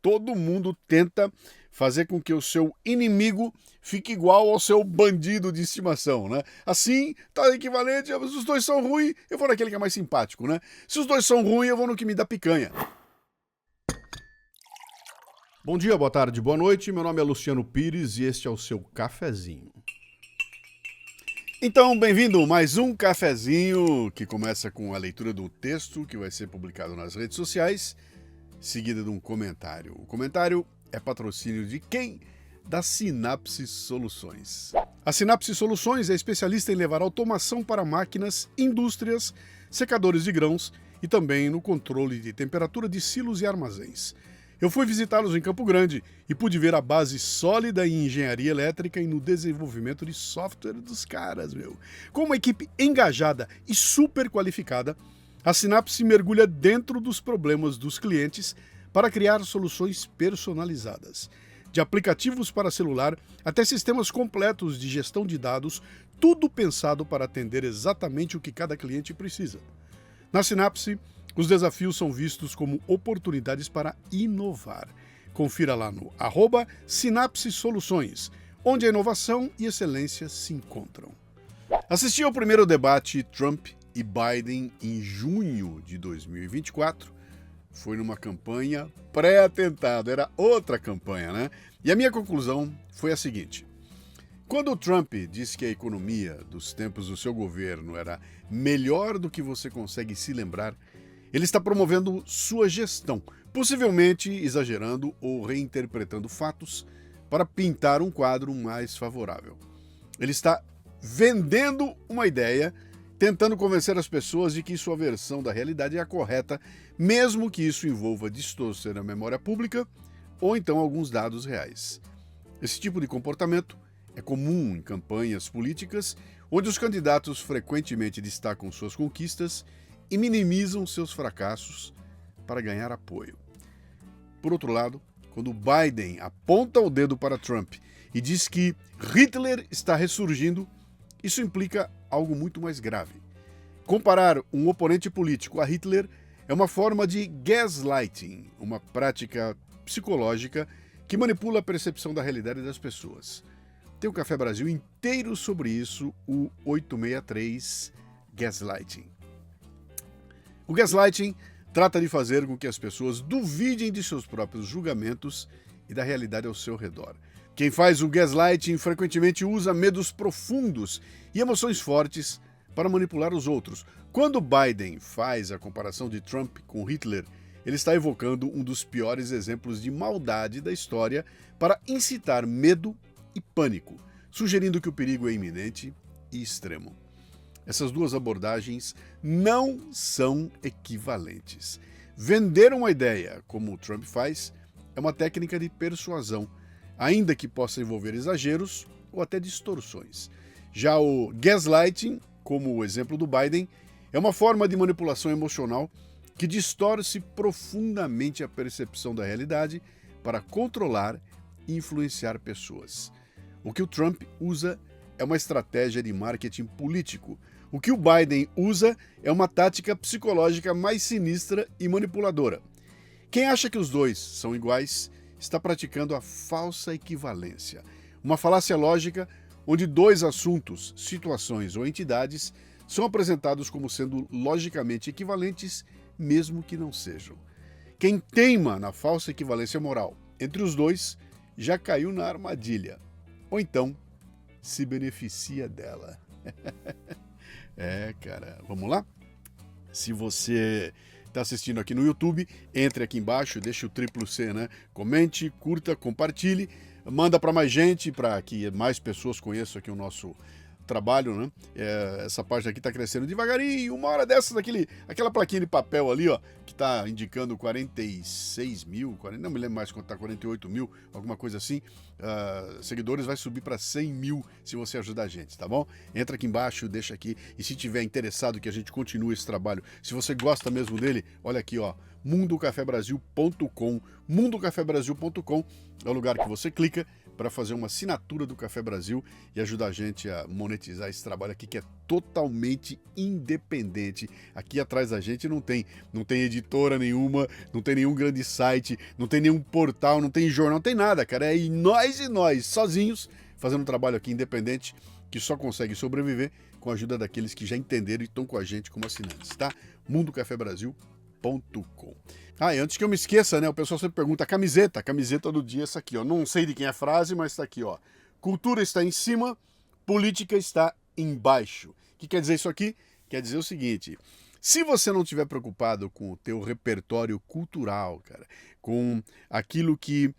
todo mundo tenta fazer com que o seu inimigo fique igual ao seu bandido de estimação, né? Assim, tá equivalente, se os dois são ruins, eu vou naquele que é mais simpático, né? Se os dois são ruins, eu vou no que me dá picanha. Bom dia, boa tarde, boa noite, meu nome é Luciano Pires e este é o seu cafezinho. Então, bem-vindo a mais um cafezinho que começa com a leitura do texto que vai ser publicado nas redes sociais, seguida de um comentário. O comentário é patrocínio de quem? Da Sinapse Soluções. A Sinapse Soluções é especialista em levar automação para máquinas, indústrias, secadores de grãos e também no controle de temperatura de silos e armazéns. Eu fui visitá-los em Campo Grande e pude ver a base sólida em engenharia elétrica e no desenvolvimento de software dos caras, meu. Com uma equipe engajada e super qualificada, a Sinapse mergulha dentro dos problemas dos clientes para criar soluções personalizadas. De aplicativos para celular até sistemas completos de gestão de dados, tudo pensado para atender exatamente o que cada cliente precisa. Na Sinapse, os desafios são vistos como oportunidades para inovar. Confira lá no @Sinapse Soluções, onde a inovação e excelência se encontram. Assisti ao primeiro debate Trump e Biden em junho de 2024. Foi numa campanha pré-atentado, era outra campanha, né? E a minha conclusão foi a seguinte. Quando o Trump disse que a economia dos tempos do seu governo era melhor do que você consegue se lembrar, ele está promovendo sua gestão, possivelmente exagerando ou reinterpretando fatos para pintar um quadro mais favorável. Ele está vendendo uma ideia, tentando convencer as pessoas de que sua versão da realidade é a correta, mesmo que isso envolva distorcer a memória pública ou então alguns dados reais. Esse tipo de comportamento é comum em campanhas políticas, onde os candidatos frequentemente destacam suas conquistas e minimizam seus fracassos para ganhar apoio. Por outro lado, quando Biden aponta o dedo para Trump e diz que Hitler está ressurgindo, isso implica algo muito mais grave. Comparar um oponente político a Hitler é uma forma de gaslighting, uma prática psicológica que manipula a percepção da realidade das pessoas. Tem o Café Brasil inteiro sobre isso, o 863 Gaslighting. O gaslighting trata de fazer com que as pessoas duvidem de seus próprios julgamentos e da realidade ao seu redor. Quem faz o gaslighting frequentemente usa medos profundos e emoções fortes para manipular os outros. Quando Biden faz a comparação de Trump com Hitler, ele está evocando um dos piores exemplos de maldade da história para incitar medo e pânico, sugerindo que o perigo é iminente e extremo. Essas duas abordagens não são equivalentes. Vender uma ideia, como o Trump faz, é uma técnica de persuasão, ainda que possa envolver exageros ou até distorções. Já o gaslighting, como o exemplo do Biden, é uma forma de manipulação emocional que distorce profundamente a percepção da realidade para controlar e influenciar pessoas. O que o Trump usa é uma estratégia de marketing político. O que o Biden usa é uma tática psicológica mais sinistra e manipuladora. Quem acha que os dois são iguais está praticando a falsa equivalência, uma falácia lógica onde dois assuntos, situações ou entidades são apresentados como sendo logicamente equivalentes, mesmo que não sejam. Quem teima na falsa equivalência moral entre os dois já caiu na armadilha, ou então se beneficia dela. Cara, vamos lá? Se você está assistindo aqui no YouTube, entre aqui embaixo, deixa o triplo C, né? Comente, curta, compartilhe, manda para mais gente, para que mais pessoas conheçam aqui o nosso trabalho, né? Essa página aqui está crescendo devagarinho, uma hora dessas, aquela plaquinha de papel ali, ó, que está indicando 46 mil, não me lembro mais quanto está, 48 mil, alguma coisa assim, seguidores, vai subir para 100 mil se você ajudar a gente, tá bom? Entra aqui embaixo, deixa aqui, e se tiver interessado que a gente continue esse trabalho, se você gosta mesmo dele, olha aqui, ó, mundocafebrasil.com. mundocafebrasil.com é o lugar que você clica para fazer uma assinatura do Café Brasil e ajudar a gente a monetizar esse trabalho aqui que é totalmente independente. Aqui atrás da gente não tem editora nenhuma, não tem nenhum grande site, não tem nenhum portal, não tem jornal, não tem nada, cara. É nós, sozinhos, fazendo um trabalho aqui independente que só consegue sobreviver com a ajuda daqueles que já entenderam e estão com a gente como assinantes, tá? mundocafebrasil.com. E antes que eu me esqueça, né? O pessoal sempre pergunta, a camiseta do dia é essa aqui, ó. Não sei de quem é a frase, mas está aqui, ó. Cultura está em cima, política está embaixo. O que quer dizer isso aqui? Quer dizer o seguinte, se você não estiver preocupado com o teu repertório cultural, cara, com aquilo que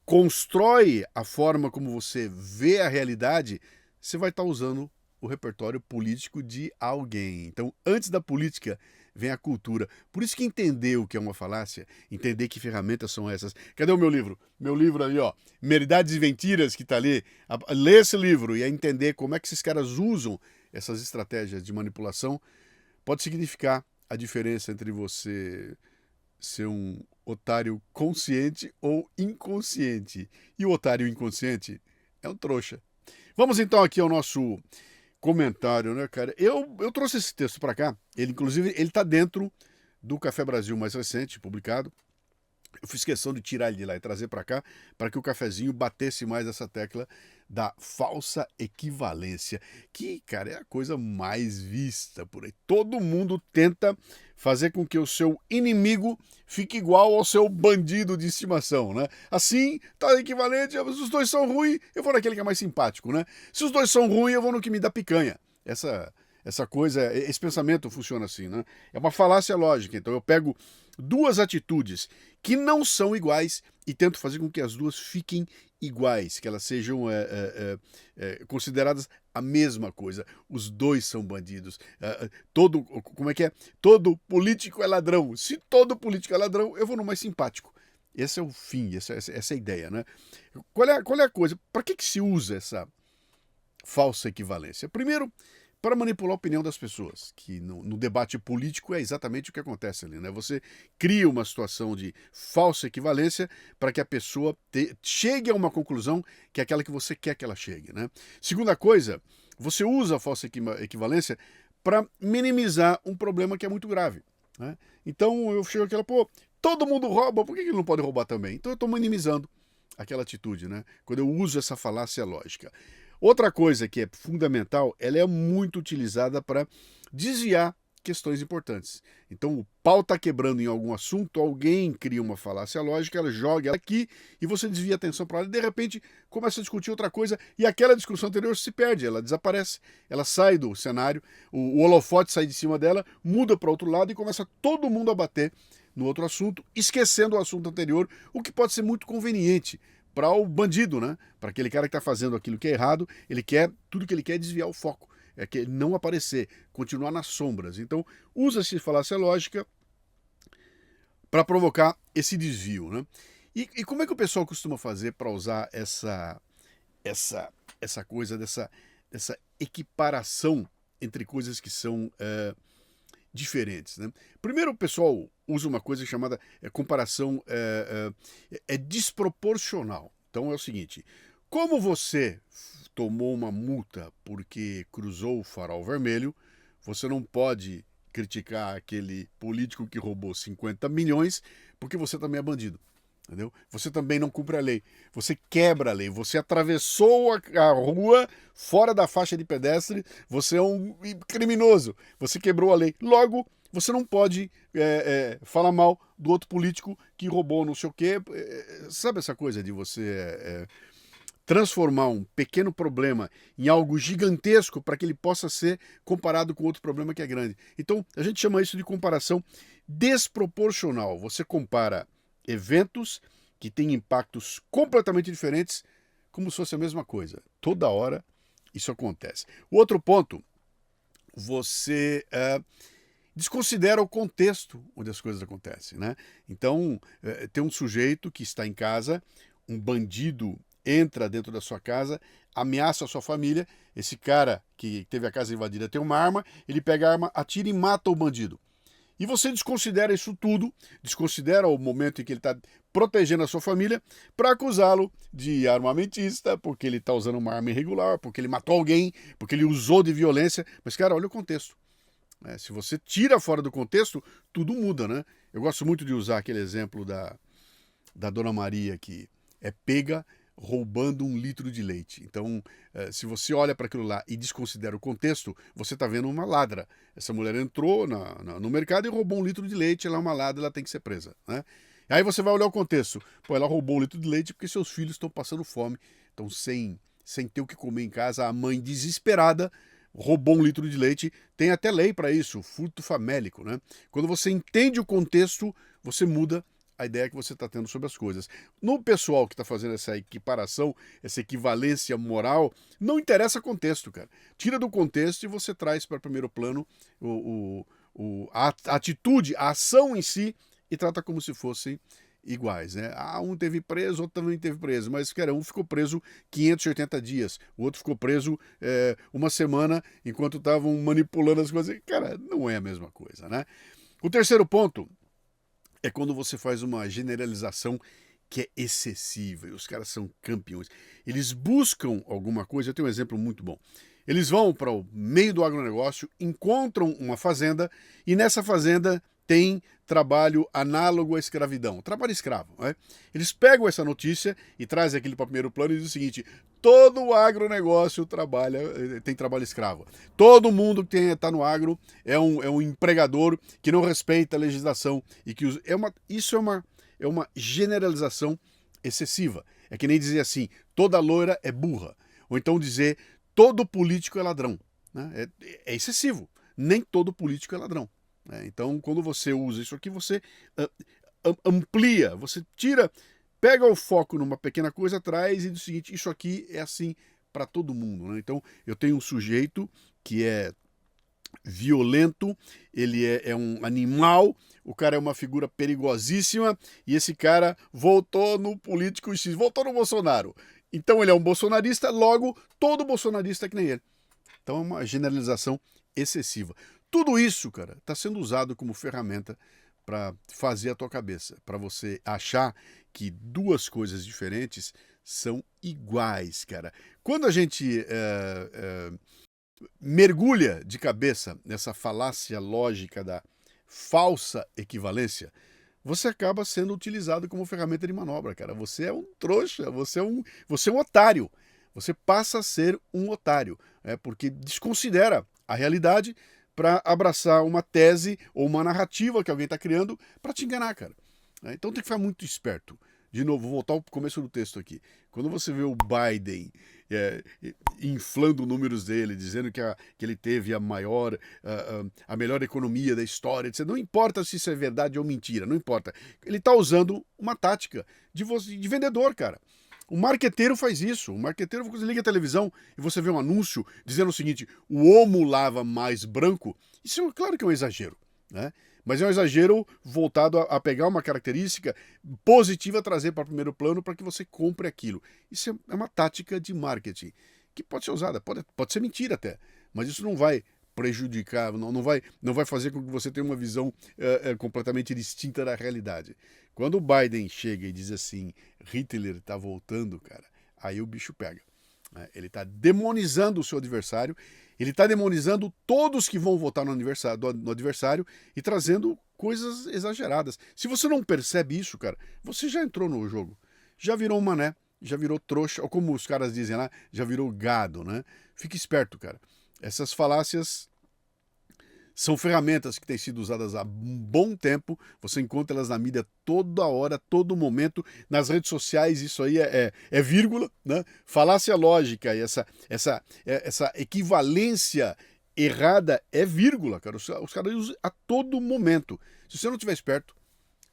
constrói a forma como você vê a realidade, você vai estar usando o repertório político de alguém. Então, antes da política, vem a cultura. Por isso que entender o que é uma falácia, entender que ferramentas são essas. Cadê o meu livro? Meu livro ali, ó, Meridades e Mentiras, que está ali. Lê esse livro e entender como é que esses caras usam essas estratégias de manipulação pode significar a diferença entre você ser um otário consciente ou inconsciente. E o otário inconsciente é um trouxa. Vamos então aqui ao nosso comentário, né, cara? Eu trouxe esse texto para cá, inclusive ele tá dentro do Café Brasil mais recente, publicado. Eu fiz questão de tirar ele de lá e trazer para cá, para que o cafezinho batesse mais essa tecla da falsa equivalência, que, cara, é a coisa mais vista por aí. Todo mundo tenta fazer com que o seu inimigo fique igual ao seu bandido de estimação, né? Assim, tá equivalente, se os dois são ruins, eu vou naquele que é mais simpático, né? Se os dois são ruins, eu vou no que me dá picanha. Essa coisa, esse pensamento funciona assim, né? É uma falácia lógica. Então eu pego duas atitudes que não são iguais e tento fazer com que as duas fiquem iguais, que elas sejam consideradas a mesma coisa. Os dois são bandidos. Como é que é? Todo político é ladrão. Se todo político é ladrão, eu vou no mais simpático. Esse é o fim, essa é a ideia, né? Qual é a coisa? Para que se usa essa falsa equivalência? Primeiro, para manipular a opinião das pessoas, que no debate político é exatamente o que acontece ali, né? Você cria uma situação de falsa equivalência para que a pessoa chegue a uma conclusão que é aquela que você quer que ela chegue, né? Segunda coisa, você usa a falsa equivalência para minimizar um problema que é muito grave, né? Então eu chego aquela, todo mundo rouba, por que ele não pode roubar também? Então eu estou minimizando aquela atitude, né? Quando eu uso essa falácia lógica. Outra coisa que é fundamental, ela é muito utilizada para desviar questões importantes. Então o pau está quebrando em algum assunto, alguém cria uma falácia lógica, ela joga ela aqui e você desvia a atenção para ela e de repente começa a discutir outra coisa e aquela discussão anterior se perde, ela desaparece, ela sai do cenário, o holofote sai de cima dela, muda para outro lado e começa todo mundo a bater no outro assunto, esquecendo o assunto anterior, o que pode ser muito conveniente para o bandido, né? Para aquele cara que está fazendo aquilo que é errado, tudo que ele quer é desviar o foco, é que não aparecer, continuar nas sombras. Então, usa-se falácia lógica para provocar esse desvio, né? E como é que o pessoal costuma fazer para usar essa coisa dessa equiparação entre coisas que são diferentes, né? Primeiro, o pessoal usa uma coisa chamada comparação desproporcional. Então é o seguinte, como você tomou uma multa porque cruzou o farol vermelho, você não pode criticar aquele político que roubou 50 milhões porque você também é bandido. Entendeu? Você também não cumpre a lei, você quebra a lei, você atravessou a rua fora da faixa de pedestre, você é um criminoso, você quebrou a lei. Logo, você não pode falar mal do outro político que roubou não sei o quê. Sabe essa coisa de você transformar um pequeno problema em algo gigantesco para que ele possa ser comparado com outro problema que é grande? Então, a gente chama isso de comparação desproporcional. Você compara eventos que têm impactos completamente diferentes, como se fosse a mesma coisa. Toda hora isso acontece. O outro ponto, você desconsidera o contexto onde as coisas acontecem, né? Então, tem um sujeito que está em casa, um bandido entra dentro da sua casa, ameaça a sua família, esse cara que teve a casa invadida tem uma arma, ele pega a arma, atira e mata o bandido. E você desconsidera isso tudo, desconsidera o momento em que ele está protegendo a sua família, para acusá-lo de armamentista, porque ele está usando uma arma irregular, porque ele matou alguém, porque ele usou de violência. Mas, cara, olha o contexto. Se você tira fora do contexto, tudo muda, né? Eu gosto muito de usar aquele exemplo da Dona Maria, que é pega roubando 1 litro de leite. Então, se você olha para aquilo lá e desconsidera o contexto, você está vendo uma ladra. Essa mulher entrou no mercado e roubou 1 litro de leite, ela é uma ladra, ela tem que ser presa, né? Aí você vai olhar o contexto. Pô, ela roubou 1 litro de leite porque seus filhos estão passando fome, estão sem ter o que comer em casa. A mãe desesperada roubou 1 litro de leite. Tem até lei para isso, furto famélico, né? Quando você entende o contexto, você muda a ideia que você está tendo sobre as coisas. No pessoal que está fazendo essa equiparação, essa equivalência moral, não interessa contexto, cara. Tira do contexto e você traz para primeiro plano a atitude, a ação em si, e trata como se fossem iguais, né? Um teve preso, outro também teve preso, mas, cara, um ficou preso 580 dias, o outro ficou preso 1 semana, enquanto estavam manipulando as coisas. Cara, não é a mesma coisa, né? O terceiro ponto é quando você faz uma generalização que é excessiva, e os caras são campeões. Eles buscam alguma coisa, eu tenho um exemplo muito bom. Eles vão para o meio do agronegócio, encontram uma fazenda, e nessa fazenda tem trabalho análogo à escravidão, trabalho escravo, né? Eles pegam essa notícia e trazem aquilo para o primeiro plano e dizem o seguinte: todo o agronegócio tem trabalho escravo. Todo mundo que está no agro é um empregador que não respeita a legislação e que isso é uma generalização excessiva. É que nem dizer assim, toda loira é burra, ou então dizer todo político é ladrão, né? É excessivo. Nem todo político é ladrão. Então, quando você usa isso aqui, você amplia, você pega o foco numa pequena coisa atrás e diz o seguinte: isso aqui é assim para todo mundo, né? Então, eu tenho um sujeito que é violento, ele é um animal, o cara é uma figura perigosíssima, e esse cara voltou no político X, voltou no Bolsonaro. Então, ele é um bolsonarista, logo, todo bolsonarista é que nem ele. Então, é uma generalização excessiva. Tudo isso, cara, está sendo usado como ferramenta para fazer a tua cabeça, para você achar que duas coisas diferentes são iguais, cara. Quando a gente mergulha de cabeça nessa falácia lógica da falsa equivalência, você acaba sendo utilizado como ferramenta de manobra, cara. Você é um trouxa, você é um otário. Você passa a ser um otário, porque desconsidera a realidade para abraçar uma tese ou uma narrativa que alguém está criando para te enganar, cara. Então tem que ficar muito esperto. De novo, vou voltar ao começo do texto aqui. Quando você vê o Biden inflando números dele, dizendo que ele teve a melhor economia da história, etc. Não importa se isso é verdade ou mentira, não importa. Ele está usando uma tática de vendedor, cara. O marqueteiro faz isso. O marqueteiro, você liga a televisão e você vê um anúncio dizendo o seguinte: o homo lava mais branco. Isso é claro que é um exagero, né? Mas é um exagero voltado a pegar uma característica positiva, trazer para o primeiro plano para que você compre aquilo. Isso é uma tática de marketing que pode ser usada, pode ser mentira até, mas isso não vai prejudicar, não vai fazer com que você tenha uma visão completamente distinta da realidade. Quando o Biden chega e diz assim, Hitler está voltando, cara, aí o bicho pega. Ele está demonizando o seu adversário, ele está demonizando todos que vão votar no adversário e trazendo coisas exageradas. Se você não percebe isso, cara, você já entrou no jogo, já virou um mané, já virou trouxa, ou como os caras dizem lá, já virou gado, né? Fique esperto, cara. Essas falácias são ferramentas que têm sido usadas há um bom tempo, você encontra elas na mídia toda hora, todo momento, nas redes sociais. Isso aí é vírgula, né? Falácia lógica e essa equivalência errada é vírgula, cara. Os caras usam a todo momento. Se você não estiver esperto,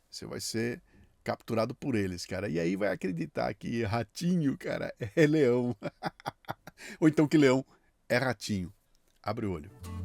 você vai ser capturado por eles, cara. E aí vai acreditar que ratinho, cara, é leão. Ou então que leão é ratinho. Abre o olho.